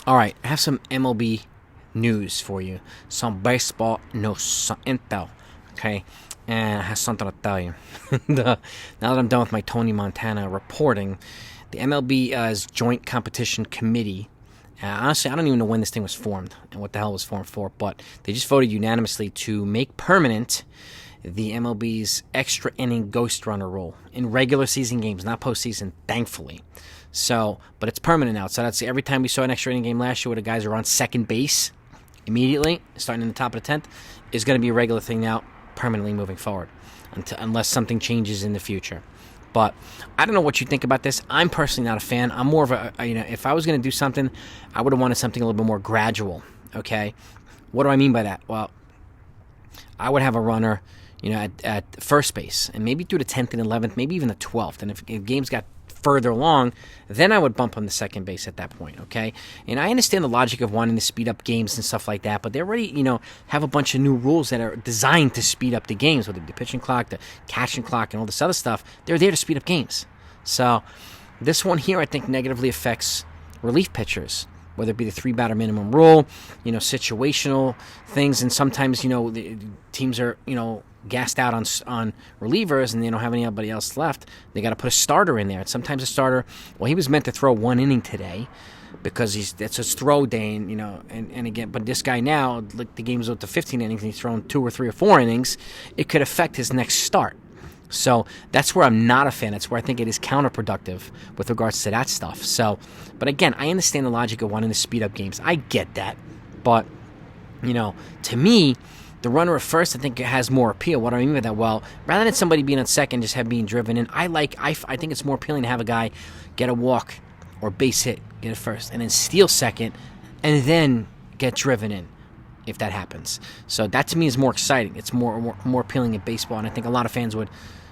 All right, I have some MLB news for you. Some baseball news, some intel. Okay, and I have something to tell you. Now that I'm done with my Tony Montana reporting, the MLB's Joint Competition Committee. Honestly, I don't even know when this thing was formed and what the hell it was formed for, but they just voted unanimously to make permanent the MLB's extra inning ghost runner rule in regular season games, not postseason, thankfully. So, but it's permanent now. So that's every time we saw an extra inning game last year where the guys are on second base immediately, starting in the top of the 10th, is going to be a regular thing now, permanently moving forward, unless something changes in the future. But I don't know what you think about this. I'm personally not a fan. I'm more of if I was going to do something, I would have wanted something a little bit more gradual, okay? What do I mean by that? Well, I would have a runner, at first base, and maybe through the 10th and 11th, maybe even the 12th. And if games got further along, then I would bump him to second base at that point, okay? And I understand the logic of wanting to speed up games and stuff like that, but they already, have a bunch of new rules that are designed to speed up the games, whether it be the pitching clock, the catching clock, and all this other stuff. They're there to speed up games. So this one here, I think, negatively affects relief pitchers, whether it be the 3-batter minimum rule, situational things, and sometimes, the teams are, gassed out on relievers and they don't have anybody else left. They got to put a starter in there. And sometimes a starter, he was meant to throw one inning today because it's his throw day, and again, but this guy now, like the game's up to 15 innings and he's thrown 2 or 3 or 4 innings, it could affect his next start. So that's where I'm not a fan. That's where I think it is counterproductive with regards to that stuff. So, but again, I understand the logic of wanting to speed up games. I get that. But, to me, the runner at first, I think it has more appeal. What do I mean by that? Well, rather than somebody being on second, just being driven in, I think it's more appealing to have a guy get a walk or base hit, get it first, and then steal second, and then get driven in, if that happens. So that to me is more exciting. It's more appealing in baseball, and I think a lot of fans would,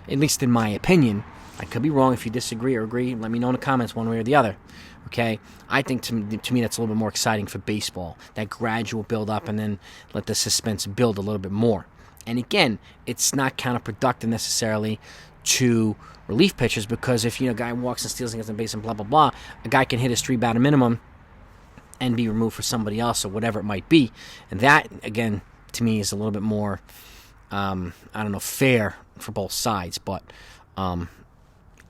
at least in my opinion. I could be wrong. If you disagree or agree, let me know in the comments one way or the other. Okay? I think to me that's a little bit more exciting for baseball. That gradual build up and then let the suspense build a little bit more. And again, it's not counterproductive necessarily to relief pitchers because if a guy walks and steals and gets on base and blah blah blah, a guy can hit his 3-batter minimum and be removed for somebody else or whatever it might be. And that again to me is a little bit more fair for both sides, but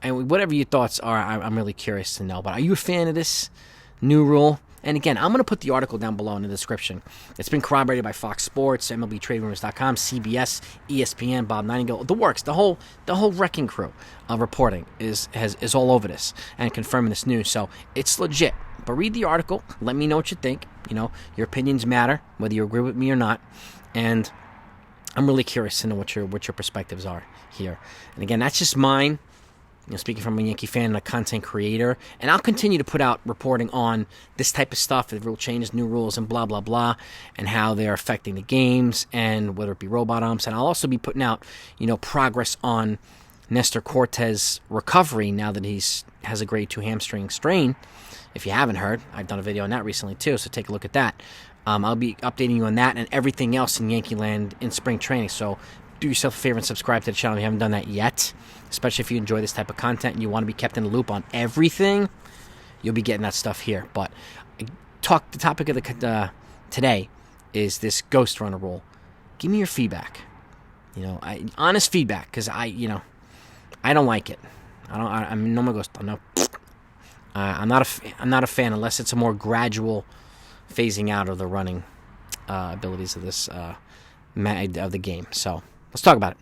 and whatever your thoughts are, I'm really curious to know. But are you a fan of this new rule? And again, I'm going to put the article down below in the description. It's been corroborated by Fox Sports, MLBTradeRumors.com, CBS, ESPN, Bob Nightingale, the works. The whole wrecking crew of reporting is all over this and confirming this news. So it's legit. But read the article. Let me know what you think. Your opinions matter, whether you agree with me or not. And I'm really curious to know what your perspectives are here. And again, that's just mine. Speaking from a Yankee fan and a content creator, and I'll continue to put out reporting on this type of stuff, the rule changes, new rules, and blah, blah, blah, and how they're affecting the games, and whether it be robot umps, and I'll also be putting out, progress on Nestor Cortes' recovery now that has a grade 2 hamstring strain. If you haven't heard, I've done a video on that recently too, so take a look at that. I'll be updating you on that and everything else in Yankee Land in spring training, so do yourself a favor and subscribe to the channel if you haven't done that yet. Especially if you enjoy this type of content and you want to be kept in the loop on everything, you'll be getting that stuff here. But the topic of today is this ghost runner rule. Give me your feedback. Honest feedback, because I don't like it. I'm not a fan unless it's a more gradual phasing out of the running abilities of this of the game. So let's talk about it.